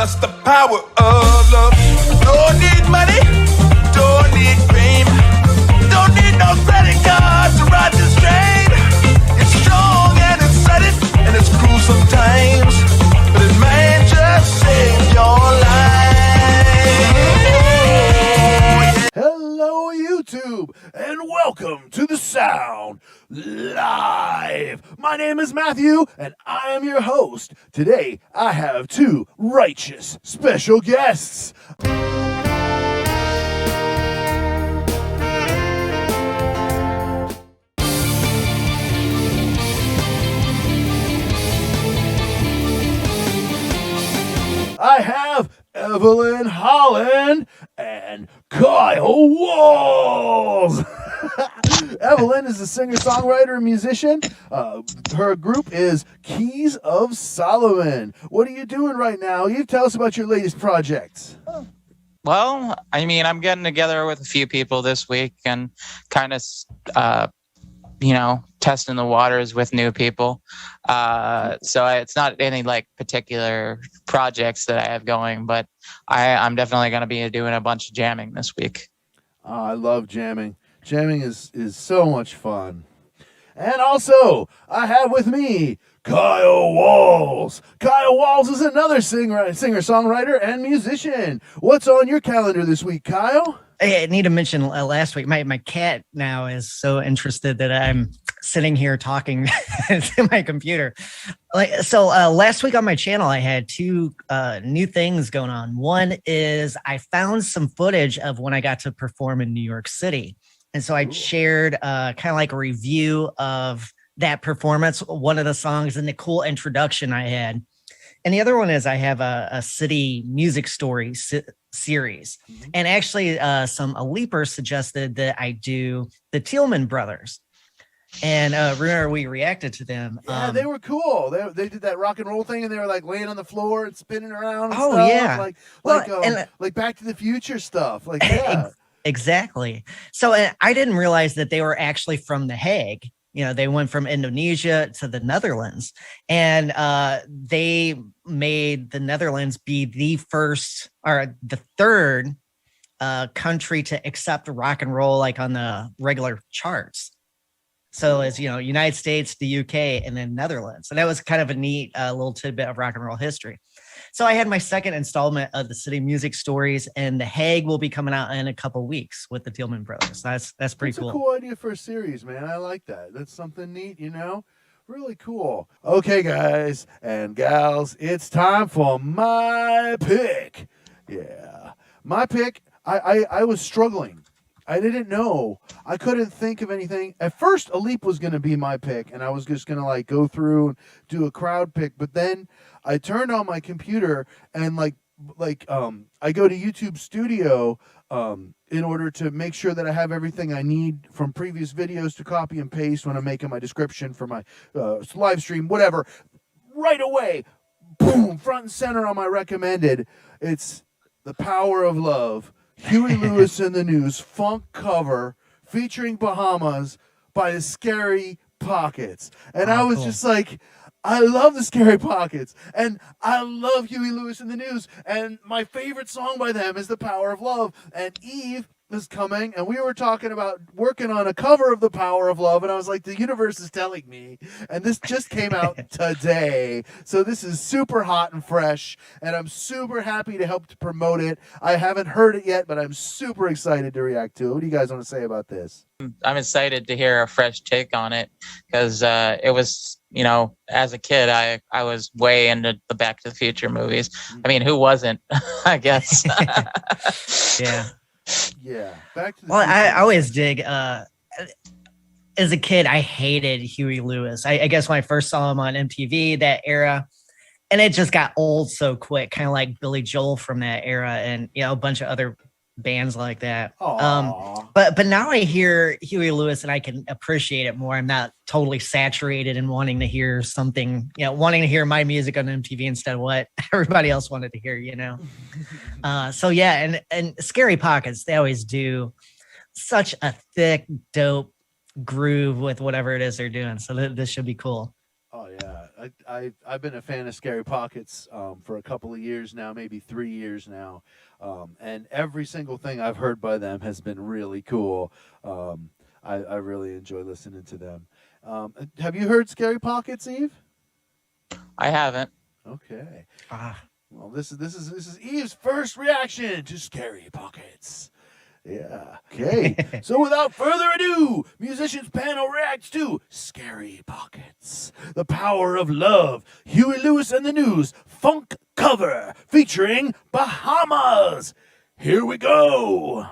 That's the power of love. Don't need money, don't need fame, don't need no credit card to ride this train. It's strong and it's sudden and it's cruel sometimes, but it may just save your life. Hello, YouTube, and welcome to The Sound Live. My name is Matthew, and I am your host. Today, I have two righteous special guests. I have Evelyn Holland and Kyle Walz. Evelyn is a singer-songwriter and musician. Her group is Keys of Solomon. What are you doing right now? You tell us about your latest projects. Well, I mean, I'm getting together with a few people this week and kind of, testing the waters with new people. So it's not any like particular projects that I have going, but I'm definitely going to be doing a bunch of jamming this week. Oh, I love jamming. Jamming is so much fun. And also, I have with me Kyle Walz. Kyle Walz is another singer-songwriter and musician. What's on your calendar this week, Kyle? I need to mention last week, my cat now is so interested that I'm sitting here talking to my computer. Last week on my channel, I had two new things going on. One is I found some footage of when I got to perform in New York City. And so I shared kind of like a review of that performance, one of the songs, and the cool introduction I had. And the other one is I have a city music story series. And actually, some Leaper suggested that I do the Tillman Brothers. And remember, we reacted to them. Yeah, they were cool. They did that rock and roll thing, and they were like laying on the floor and spinning around. And stuff. Yeah, like Back to the Future stuff. Like yeah. Exactly. So I didn't realize that they were actually from The Hague. You know, they went from Indonesia to the Netherlands, and they made the Netherlands be the first or the third country to accept rock and roll like on the regular charts. So as you know, United States, the UK, and then Netherlands. And that was kind of a neat little tidbit of rock and roll history. So I had my second installment of the City Music Stories, and The Hague will be coming out in a couple weeks with the Tillman Brothers. That's pretty cool. That's a cool idea for a series, man. I like that. That's something neat, Really cool. Okay, guys and gals, it's time for my pick. Yeah. My pick, I was struggling. I didn't know. I couldn't think of anything. At first, Aleep was going to be my pick, and I was just going to like go through and do a crowd pick. But then I turned on my computer and I go to YouTube Studio in order to make sure that I have everything I need from previous videos to copy and paste when I'm making my description for my live stream, whatever. Right away, boom, front and center on my recommended. It's The Power of Love. Huey Lewis in the News funk cover featuring Bahamas by the Scary Pockets. And I was just like, I love the Scary Pockets, and I love Huey Lewis in the News, and my favorite song by them is The Power of Love. And Eve is coming, and we were talking about working on a cover of The Power of Love, and I was like, the universe is telling me, and this just came out today. So this is super hot and fresh, and I'm super happy to help to promote it. I haven't heard it yet, but I'm super excited to react to it. What do you guys want to say about this? I'm excited to hear a fresh take on it because it was, as a kid, I was way into the Back to the Future movies. I mean, who wasn't, I guess. Yeah. Yeah. Back to the Well, Future. I always dig. As a kid, I hated Huey Lewis. I guess when I first saw him on MTV, that era, and it just got old so quick, kind of like Billy Joel from that era, and a bunch of other bands like that. But now I hear Huey Lewis and I can appreciate it more. I'm not totally saturated in wanting to hear something, wanting to hear my music on MTV instead of what everybody else wanted to hear, So yeah, and Scary Pockets, they always do such a thick, dope groove with whatever it is they're doing. So this should be cool. Oh yeah. I've been a fan of Scary Pockets for a couple of years now, maybe 3 years now, and every single thing I've heard by them has been really cool. I really enjoy listening to them. Have you heard Scary Pockets, Eve? I haven't. Okay. Ah. Well, this is Eve's first reaction to Scary Pockets. Yeah. Okay. So without further ado, musicians panel reacts to Scary Pockets, The Power of Love, Huey Lewis and the News funk cover featuring Bahamas. Here we go.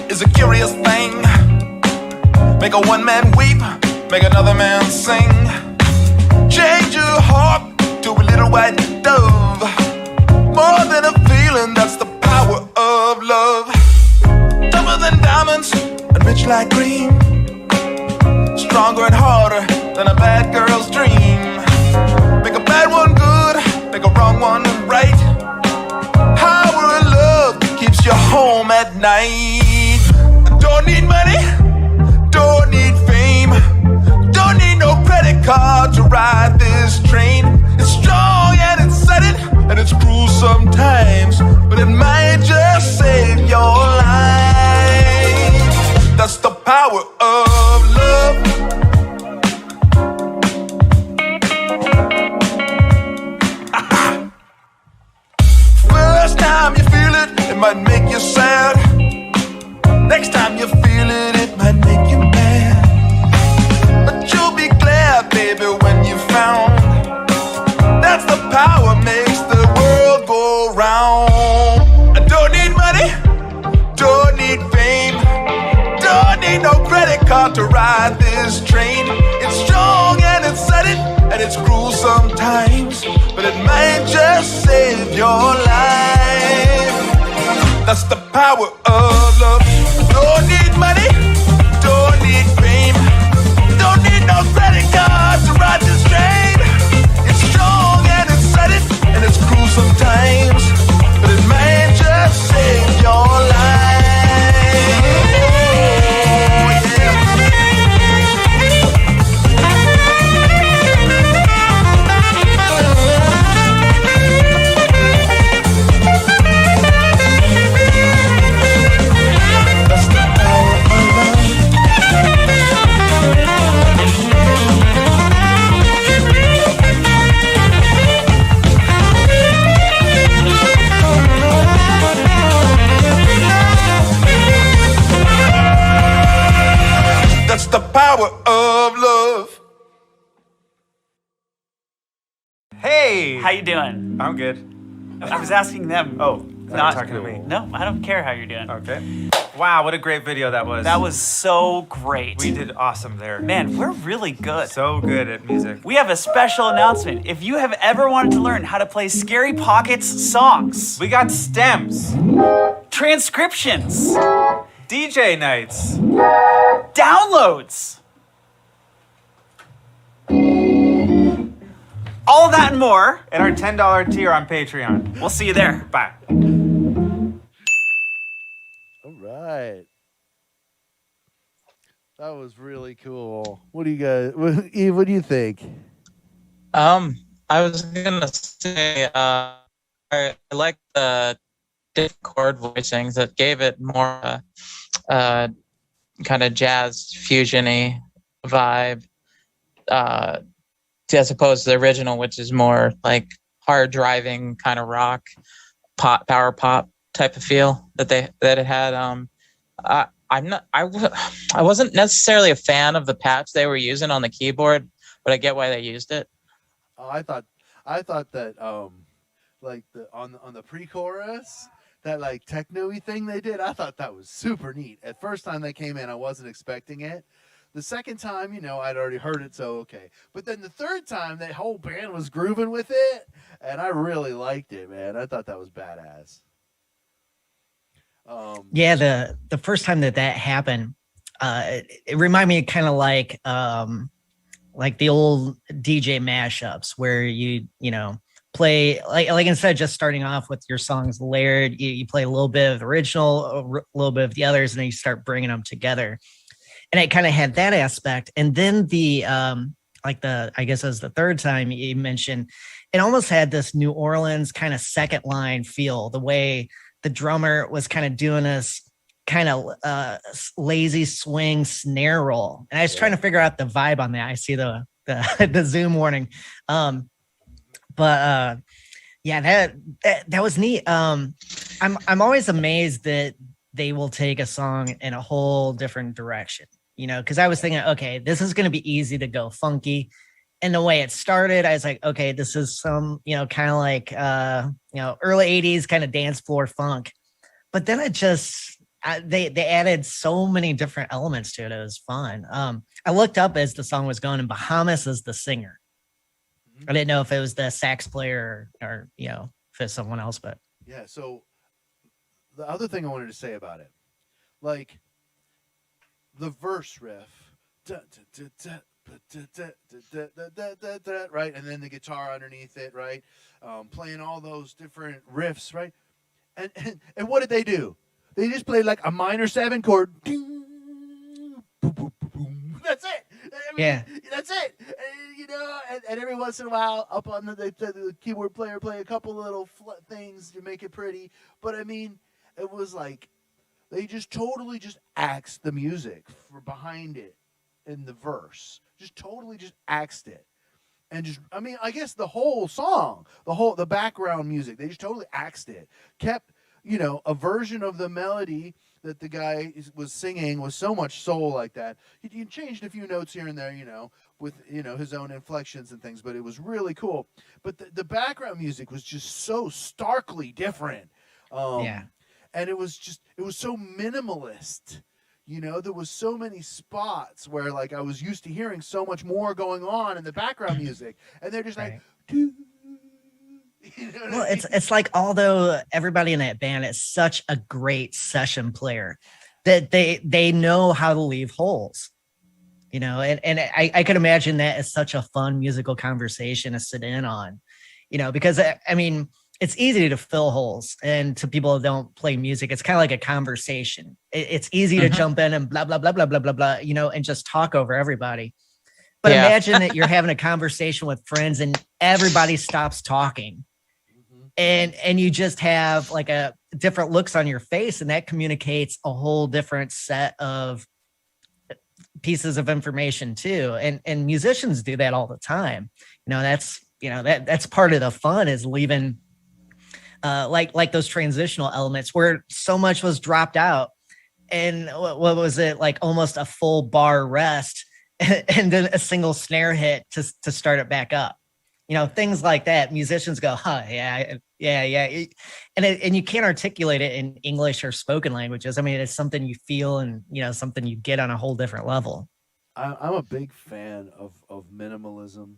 Is a curious thing. Make a one man weep, make another man sing. Change your heart to a little white dove. More than a feeling, that's the power of love. Tougher than diamonds and rich like green. Stronger and harder than a bad girl's dream. Make a bad one good, make a wrong one right. Power of love keeps you home at night. Don't need money, don't need fame, don't need no credit card to ride this train. It's strong and it's sudden and it's cruel sometimes, but it might just save your life. That's the power of love. First time you feel it, it might make you sad. Next time you feel it, it might make you mad. But you'll be glad, baby, when you found that's the power makes the world go round. I don't need money, don't need fame, don't need no credit card to ride this train. It's strong and it's sudden and it's cruel sometimes, but it might just save your life. That's the power of love. Don't need money, don't need fame, don't need no credit card to ride this train. It's strong and it's sudden and it's cruel sometimes, but it might just save your life. That's the power of love. Hey! How you doing? I'm good. I was asking them. Oh, not talking to me. No, I don't care how you're doing. Okay. Wow, what a great video that was. That was so great. We did awesome there. Man, we're really good. So good at music. We have a special announcement. If you have ever wanted to learn how to play Scary Pockets songs, We got stems, transcriptions, DJ nights, downloads, all that and more. and our $10 tier on Patreon. We'll see you there. Bye. All right. That was really cool. What do you guys, Eve, what do you think? I was gonna say I like the different chord voicings that gave it more kind of jazz fusion-y vibe, as opposed to the original, which is more like hard driving kind of rock, pop, power pop type of feel that it had. I wasn't necessarily a fan of the patch they were using on the keyboard, but I get why they used it. Oh, I thought that like on the pre-chorus, that like techno-y thing they did, I thought that was super neat. At first time they came in, I wasn't expecting it. The second time, I'd already heard it, so okay. But then the third time, that whole band was grooving with it, and I really liked it, man. I thought that was badass. Yeah, the first time that happened, it reminded me kind of like the old DJ mashups where you know, play like instead of just starting off with your songs layered, you play a little bit of the original, a little bit of the others, and then you start bringing them together. And it kind of had that aspect. And then the I guess as the third time you mentioned, it almost had this New Orleans kind of second line feel, the way the drummer was kind of doing this kind of lazy swing snare roll. And I was trying to figure out the vibe on that. I see the the Zoom warning. But yeah, that was neat. I'm always amazed that they will take a song in a whole different direction, you know, because I was thinking, okay, this is going to be easy to go funky. And the way it started, I was like, okay, this is some, you know, kind of like, you know, early 80s kind of dance floor funk. But then it just, they added so many different elements to it. It was fun. I looked up as the song was going, and Bahamas is the singer. I didn't know if it was the sax player or you know, if it's someone else, but yeah. So the other thing I wanted to say about it, like the verse riff, right, and then the guitar underneath it, right, playing all those different riffs, right, and what did they do? They just played like a minor 7 chord. That's it. I mean, yeah, that's it. You know, and every once in a while, up on the keyboard player, play a couple little things to make it pretty. But I mean, it was like they just totally just axed the music for behind it in the verse. Just totally just axed it. And just, I mean, I guess the whole song, the background music, they just totally axed it. Kept, you know, a version of the melody that the guy was singing was so much soul like that. He changed a few notes here and there, you know, with, you know, his own inflections and things, but it was really cool. But the background music was just so starkly different. yeah. And it was so minimalist. You know, there was so many spots where like I was used to hearing so much more going on in the background music, and they're just like, doo. You know Well, I mean? it's like, although everybody in that band is such a great session player, that they know how to leave holes, you know, and I could imagine that is such a fun musical conversation to sit in on, you know, because I mean, it's easy to fill holes, and to people who don't play music, it's kind of like a conversation. It's easy to jump in and blah, blah, blah, blah, blah, blah, blah, you know, and just talk over everybody. But imagine that you're having a conversation with friends and everybody stops talking. And you just have like a different looks on your face, and that communicates a whole different set of pieces of information too. And musicians do that all the time. You know, that's part of the fun, is leaving like those transitional elements where so much was dropped out. And what was it, like almost a full bar rest and then a single snare hit to start it back up. You know, things like that. Musicians go, huh, yeah. And you can't articulate it in English or spoken languages. I mean, it's something you feel, and, you know, something you get on a whole different level. I'm a big fan of minimalism.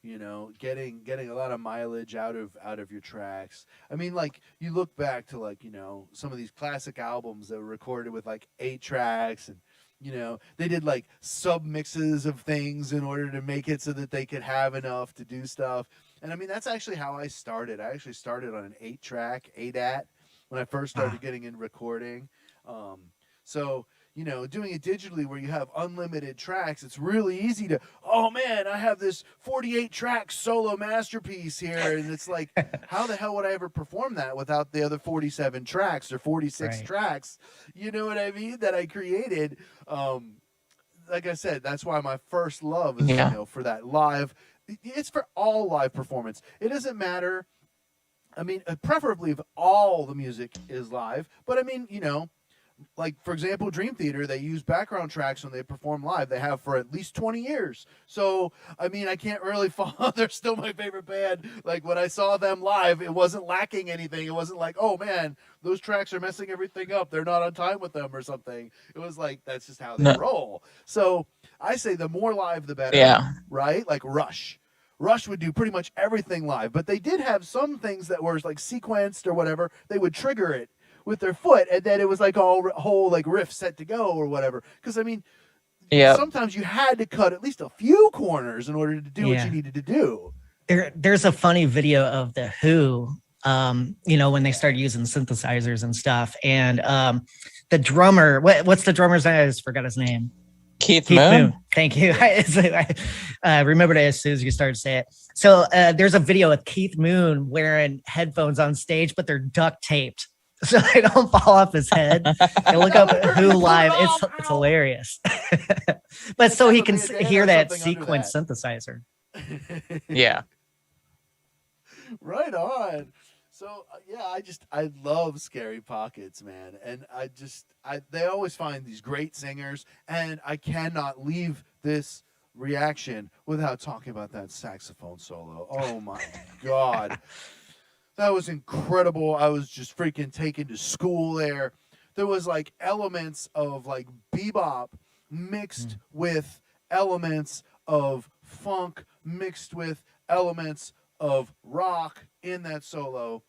You know, getting a lot of mileage out of your tracks. I mean, like, you look back to, like, you know, some of these classic albums that were recorded with like 8 tracks, and you know, they did like sub mixes of things in order to make it so that they could have enough to do stuff. And I mean, that's actually how I started. I actually started on an 8-track ADAT when I first started getting in recording. So, you know, doing it digitally where you have unlimited tracks, it's really easy to, oh man, I have this 48-track solo masterpiece here. And it's like, how the hell would I ever perform that without the other 47 tracks or 46 tracks? You know what I mean? That I created. Like I said, that's why my first love is, you know, for that live. It's for all live performance. It doesn't matter. I mean, preferably if all the music is live, but I mean, you know, like, for example, Dream Theater, they use background tracks when they perform live. They have for at least 20 years. So, I mean, I can't really follow. They're still my favorite band. Like, when I saw them live, it wasn't lacking anything. It wasn't like, oh, man, those tracks are messing everything up. They're not on time with them or something. It was like, that's just how they roll. So, I say the more live, the better, right? Like Rush. Rush would do pretty much everything live. But they did have some things that were, like, sequenced or whatever. They would trigger it with their foot, and then it was like whole like riff set to go or whatever. Because I mean, sometimes you had to cut at least a few corners in order to do what you needed to do. There's a funny video of the Who, when they started using synthesizers and stuff, and the drummer, what's the drummer's name? I just forgot his name. Keith Moon. Thank you. I remembered it as soon as you started to say it. So there's a video of Keith Moon wearing headphones on stage, but they're duct taped so they don't fall off his head. And look up Who live. It's hilarious. But so he can hear that sequence synthesizer. Yeah. Right on. So I love Scary Pockets, man, and they always find these great singers, and I cannot leave this reaction without talking about that saxophone solo. Oh my God, that was incredible. I was just freaking taken to school there. There was like elements of like bebop mixed with elements of funk mixed with elements of rock in that solo.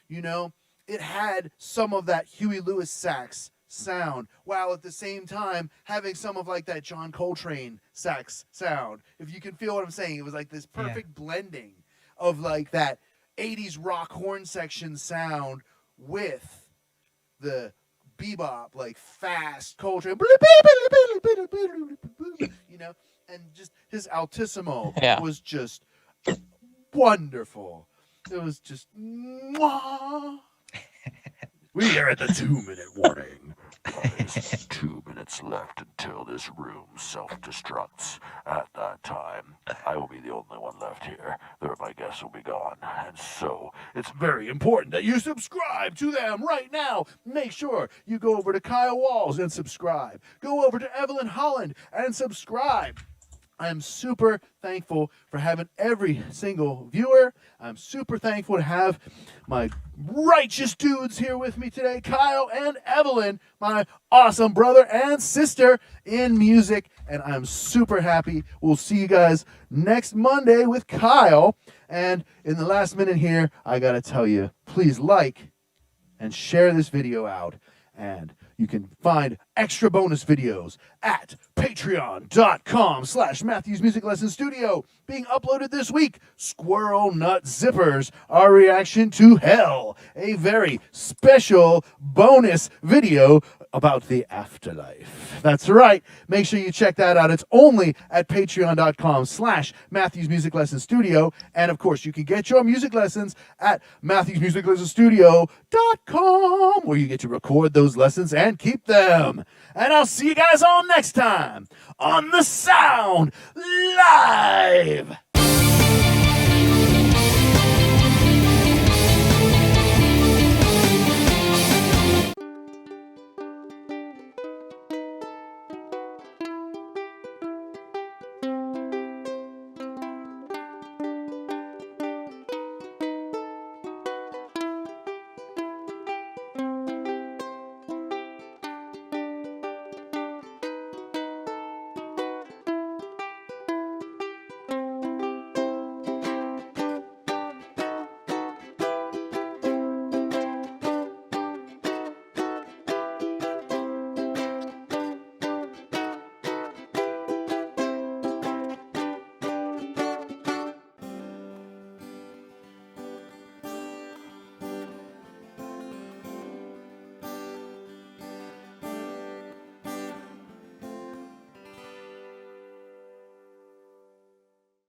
You know, it had some of that Huey Lewis sax sound, while at the same time having some of like that John Coltrane sax sound. If you can feel what I'm saying, it was like this perfect blending of like that 80s rock horn section sound with the bebop, like fast Coltrane, you know, and just his altissimo was just wonderful. It was just mwah. We are at the 2-minute warning. There's 2 minutes left until this room self-destructs. At that time, I will be the only one left here. My guests will be gone. And so, it's very important that you subscribe to them right now. Make sure you go over to Kyle Walz and subscribe. Go over to Evelyn Holland and subscribe. I'm super thankful for having every single viewer. I'm super thankful to have my righteous dudes here with me today, Kyle and Evelyn, my awesome brother and sister in music. And I'm super happy. We'll see you guys next Monday with Kyle. And in the last minute here, I got to tell you, please like and share this video out. And you can find extra bonus videos at patreon.com/Matthews Music Lesson Studio. Being uploaded this week, Squirrel Nut Zippers, our reaction to Hell, a very special bonus video about the afterlife. That's right. Make sure you check that out. It's only at patreon.com/Matthews Music Lesson Studio. And of course, you can get your music lessons at MatthewsMusicLessonStudio.com, where you get to record those lessons and keep them. And I'll see you guys all next time on The Sound Live.